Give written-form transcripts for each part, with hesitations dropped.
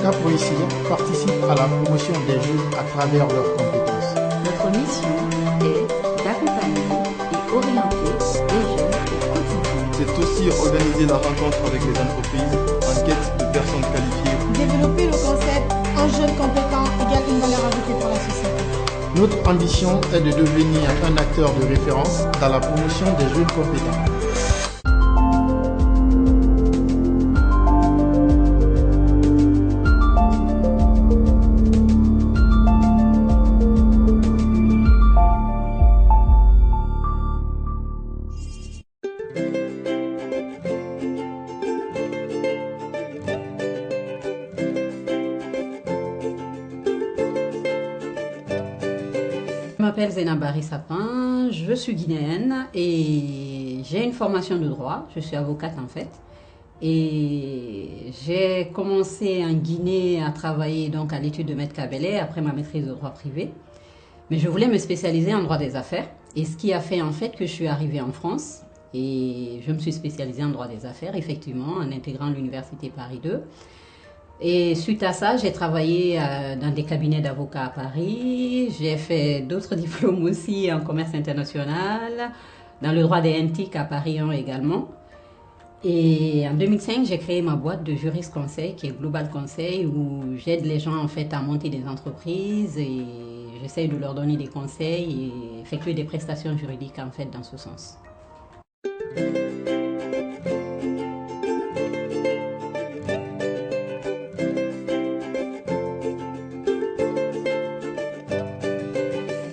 Caproicir participe à la promotion des jeunes à travers leurs compétences. Notre mission est d'accompagner et orienter les jeunes au quotidien. C'est aussi organiser la rencontre avec les entreprises en quête de personnes qualifiées. Développer le concept « un jeune compétent égale une valeur ajoutée pour la société ». Notre ambition est de devenir un acteur de référence dans la promotion des jeunes compétents. Je m'appelle Zénabari Sapin, je suis guinéenne et j'ai une formation de droit, je suis avocate en fait. Et j'ai commencé en Guinée à travailler donc à l'étude de Maître Kabele après ma maîtrise de droit privé. Mais je voulais me spécialiser en droit des affaires et ce qui a fait en fait que je suis arrivée en France et je me suis spécialisée en droit des affaires effectivement en intégrant l'université Paris 2. Et suite à ça, j'ai travaillé dans des cabinets d'avocats à Paris. J'ai fait d'autres diplômes aussi en commerce international, dans le droit des NTIC à Paris 1 également. Et en 2005, j'ai créé ma boîte de juriste conseil qui est Global Conseil où j'aide les gens en fait à monter des entreprises et j'essaye de leur donner des conseils et effectuer des prestations juridiques en fait dans ce sens.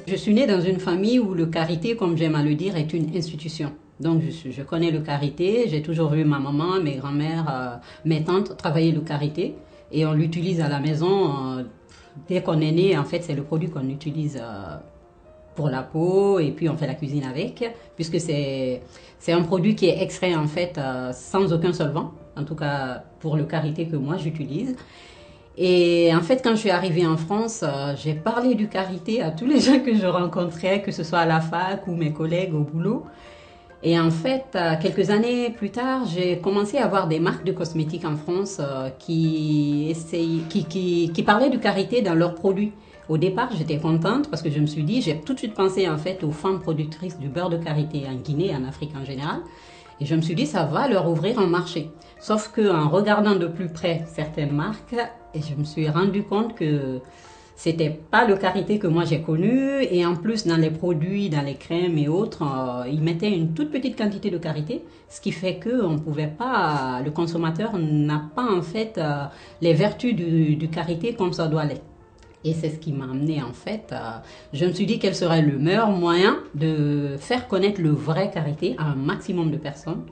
Je suis née dans une famille où le karité, comme j'aime à le dire, est une institution. Donc je connais le karité, j'ai toujours vu ma maman, mes grands-mères, mes tantes travailler le karité et on l'utilise à la maison. Dès qu'on est né, en fait, c'est le produit qu'on utilise pour la peau et puis on fait la cuisine avec, puisque c'est un produit qui est extrait en fait sans aucun solvant, en tout cas pour le karité que moi j'utilise. Et en fait, quand je suis arrivée en France, j'ai parlé du karité à tous les gens que je rencontrais, que ce soit à la fac ou mes collègues au boulot. Et en fait, quelques années plus tard, j'ai commencé à voir des marques de cosmétiques en France qui parlaient du karité dans leurs produits. Au départ, j'étais contente parce que je me suis dit, j'ai tout de suite pensé en fait aux femmes productrices du beurre de karité en Guinée et en Afrique en général. Et je me suis dit, ça va leur ouvrir un marché. Sauf qu'en regardant de plus près certaines marques, et je me suis rendu compte que c'était pas le karité que moi j'ai connu. Et en plus, dans les produits, dans les crèmes et autres, ils mettaient une toute petite quantité de karité. Ce qui fait que on pouvait pas, le consommateur n'a pas en fait les vertus du karité comme ça doit l'être. Et c'est ce qui m'a amené en fait, je me suis dit quel serait le meilleur moyen de faire connaître le vrai karité à un maximum de personnes.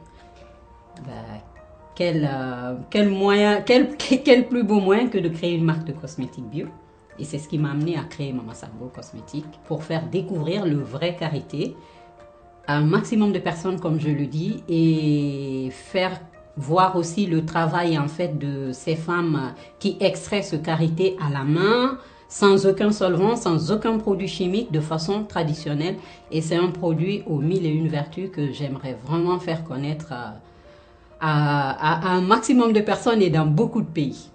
Quel plus beau moyen que de créer une marque de cosmétiques bio. Et c'est ce qui m'a amené à créer Mama Sango Cosmétiques pour faire découvrir le vrai karité à un maximum de personnes comme je le dis et faire voir aussi le travail en fait de ces femmes qui extraient ce karité à la main, sans aucun solvant, sans aucun produit chimique, de façon traditionnelle. Et c'est un produit aux 1001 vertus que j'aimerais vraiment faire connaître à un maximum de personnes et dans beaucoup de pays.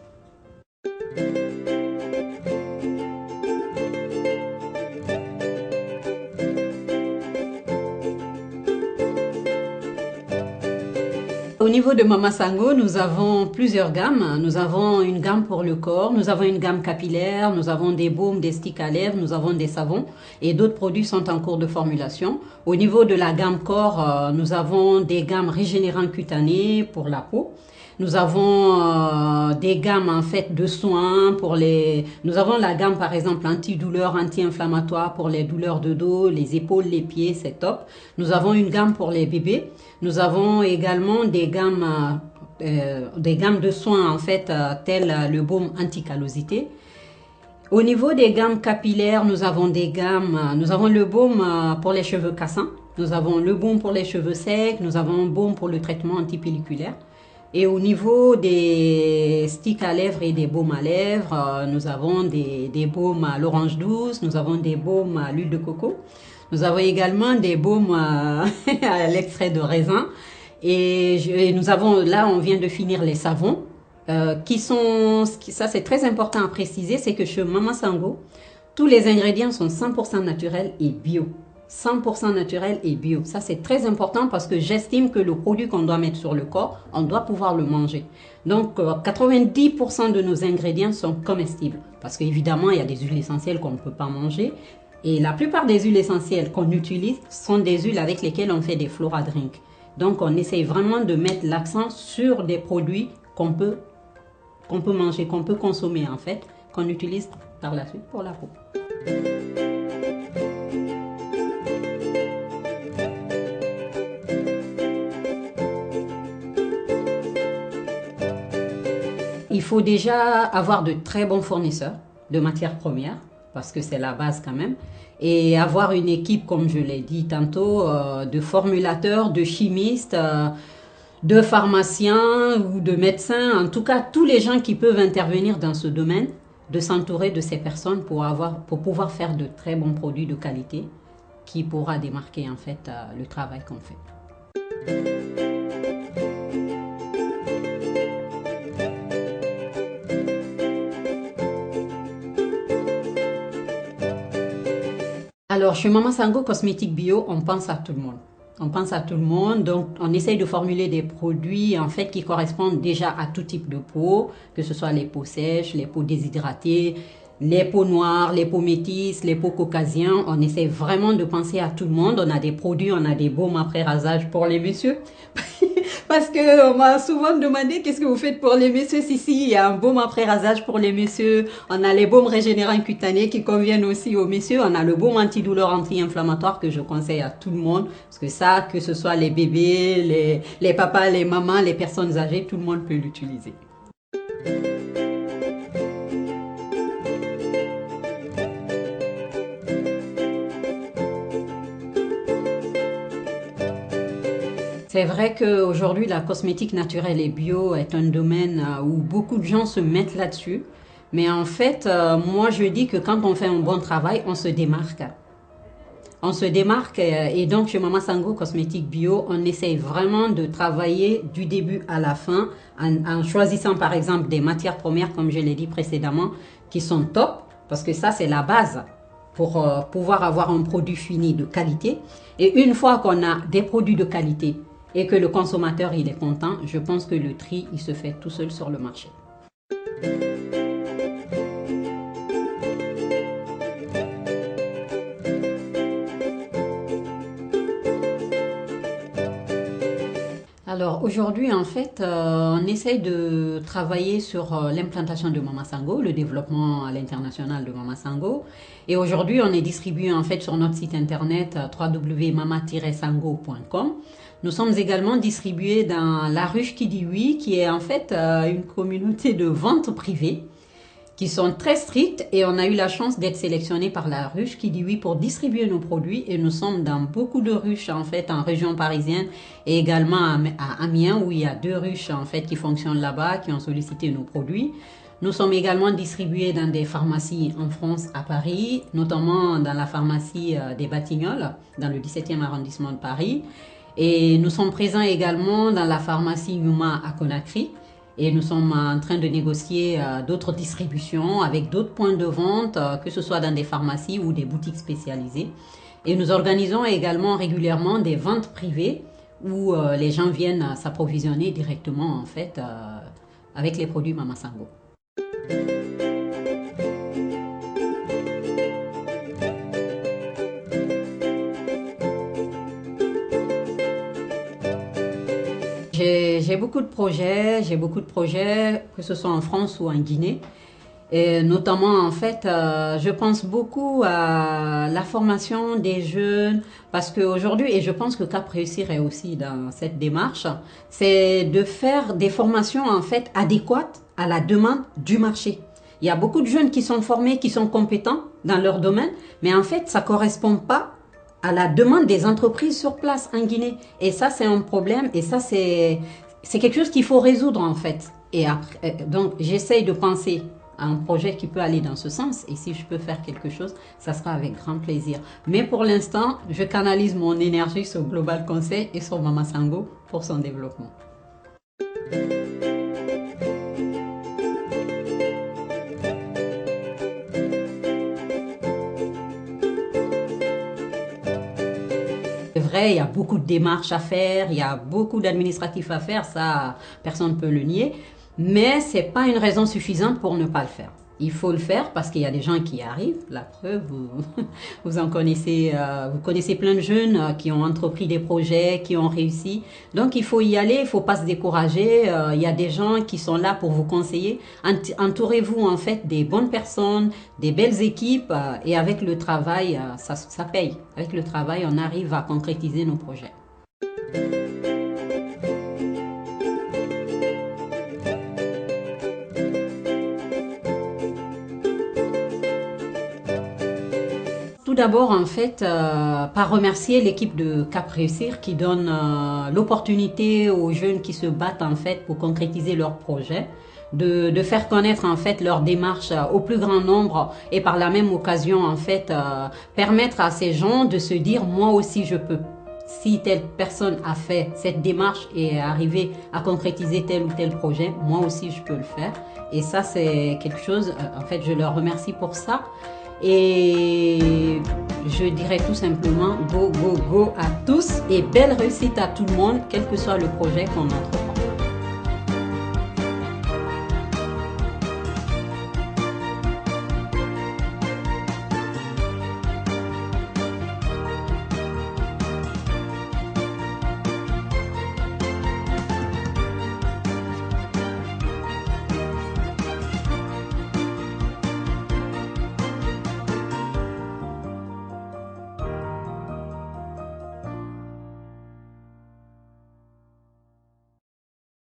Au niveau de Mama Sango, nous avons plusieurs gammes. Nous avons une gamme pour le corps, nous avons une gamme capillaire, nous avons des baumes, des sticks à lèvres, nous avons des savons et d'autres produits sont en cours de formulation. Au niveau de la gamme corps, nous avons des gammes régénérantes cutanées pour la peau. Nous avons des gammes en fait de soins pour les... Nous avons la gamme par exemple antidouleur, anti-inflammatoire pour les douleurs de dos, les épaules, les pieds, c'est top. Nous avons une gamme pour les bébés. Nous avons également des gammes de soins en fait telles le baume anti-callosité. Au niveau des gammes capillaires, nous avons le baume pour les cheveux cassants. Nous avons le baume pour les cheveux secs. Nous avons un baume pour le traitement antipelliculaire. Et au niveau des sticks à lèvres et des baumes à lèvres, nous avons des baumes à l'orange douce, nous avons des baumes à l'huile de coco. Nous avons également des baumes à l'extrait de raisin. Et nous avons, là, on vient de finir les savons. ça c'est très important à préciser, c'est que chez Mama Sango, tous les ingrédients sont 100% naturels et bio. 100% naturel et bio. Ça, c'est très important parce que j'estime que le produit qu'on doit mettre sur le corps, on doit pouvoir le manger. Donc, 90% de nos ingrédients sont comestibles. Parce qu'évidemment, il y a des huiles essentielles qu'on ne peut pas manger. Et la plupart des huiles essentielles qu'on utilise sont des huiles avec lesquelles on fait des flora drinks. Donc, on essaye vraiment de mettre l'accent sur des produits qu'on peut manger, qu'on peut consommer en fait, qu'on utilise par la suite pour la peau. Il faut déjà avoir de très bons fournisseurs de matières premières, parce que c'est la base quand même, et avoir une équipe, comme je l'ai dit tantôt, de formulateurs, de chimistes, de pharmaciens ou de médecins, en tout cas tous les gens qui peuvent intervenir dans ce domaine, de s'entourer de ces personnes pour pouvoir faire de très bons produits de qualité qui pourra démarquer en fait le travail qu'on fait. Alors, chez Mama Sango Cosmétique Bio, on pense à tout le monde. On pense à tout le monde, donc on essaye de formuler des produits en fait qui correspondent déjà à tout type de peau, que ce soit les peaux sèches, les peaux déshydratées, les peaux noires, les peaux métisses, les peaux caucasiens. On essaie vraiment de penser à tout le monde. On a des produits, on a des baumes après rasage pour les messieurs. Parce que on m'a souvent demandé qu'est-ce que vous faites pour les messieurs. Si, il y a un baume après rasage pour les messieurs. On a les baumes régénérants cutanés qui conviennent aussi aux messieurs. On a le baume antidouleur, anti-inflammatoire que je conseille à tout le monde. Parce que ça, que ce soit les bébés, les papas, les mamans, les personnes âgées, tout le monde peut l'utiliser. C'est vrai qu'aujourd'hui, la cosmétique naturelle et bio est un domaine où beaucoup de gens se mettent là-dessus. Mais en fait, moi, je dis que quand on fait un bon travail, on se démarque. On se démarque et donc chez Mama Sango Cosmétique Bio, on essaye vraiment de travailler du début à la fin en choisissant par exemple des matières premières, comme je l'ai dit précédemment, qui sont top, parce que ça, c'est la base pour pouvoir avoir un produit fini de qualité. Et une fois qu'on a des produits de qualité, et que le consommateur il est content, je pense que le tri il se fait tout seul sur le marché. Alors aujourd'hui en fait on essaye de travailler sur l'implantation de Mama Sango, le développement à l'international de Mama Sango, et aujourd'hui on est distribué en fait sur notre site internet www.mama-sango.com. Nous sommes également distribués dans La Ruche qui dit oui, qui est en fait une communauté de vente privée qui sont très strictes, et on a eu la chance d'être sélectionnés par La Ruche qui dit oui pour distribuer nos produits, et nous sommes dans beaucoup de ruches en fait en région parisienne et également à Amiens où il y a 2 ruches en fait qui fonctionnent là-bas, qui ont sollicité nos produits. Nous sommes également distribués dans des pharmacies en France, à Paris, notamment dans la pharmacie des Batignolles, dans le 17e arrondissement de Paris. Et nous sommes présents également dans la pharmacie Yuma à Conakry. Et nous sommes en train de négocier d'autres distributions avec d'autres points de vente, que ce soit dans des pharmacies ou des boutiques spécialisées. Et nous organisons également régulièrement des ventes privées où les gens viennent s'approvisionner directement en fait avec les produits Mama Sango. J'ai beaucoup de projets, que ce soit en France ou en Guinée. Et notamment, en fait, je pense beaucoup à la formation des jeunes, parce qu'aujourd'hui, et je pense que Cap réussirait aussi dans cette démarche, c'est de faire des formations, en fait, adéquates à la demande du marché. Il y a beaucoup de jeunes qui sont formés, qui sont compétents dans leur domaine, mais en fait, ça ne correspond pas à la demande des entreprises sur place en Guinée. Et ça, c'est un problème, et ça, c'est quelque chose qu'il faut résoudre, en fait. Et après, donc, j'essaye de penser à un projet qui peut aller dans ce sens, et si je peux faire quelque chose, ça sera avec grand plaisir. Mais pour l'instant, je canalise mon énergie sur Global Conseil et sur Mama Sango pour son développement. vrai, il y a beaucoup de démarches à faire, il y a beaucoup d'administratifs à faire, ça, personne ne peut le nier. Mais ce n'est pas une raison suffisante pour ne pas le faire. Il faut le faire parce qu'il y a des gens qui y arrivent. La preuve, vous en connaissez, vous connaissez plein de jeunes qui ont entrepris des projets, qui ont réussi. Donc il faut y aller, il ne faut pas se décourager. Il y a des gens qui sont là pour vous conseiller. Entourez-vous en fait des bonnes personnes, des belles équipes et avec le travail, ça paye. Avec le travail, on arrive à concrétiser nos projets. Tout d'abord, en fait, par remercier l'équipe de Cap Réussir qui donne l'opportunité aux jeunes qui se battent en fait pour concrétiser leurs projets, de faire connaître en fait leur démarche au plus grand nombre et par la même occasion en fait permettre à ces gens de se dire moi aussi je peux. Si telle personne a fait cette démarche et est arrivée à concrétiser tel ou tel projet, moi aussi je peux le faire. Et ça c'est quelque chose, en fait je leur remercie pour ça. Et je dirais tout simplement go, go, go à tous et belle réussite à tout le monde, quel que soit le projet qu'on entreprend.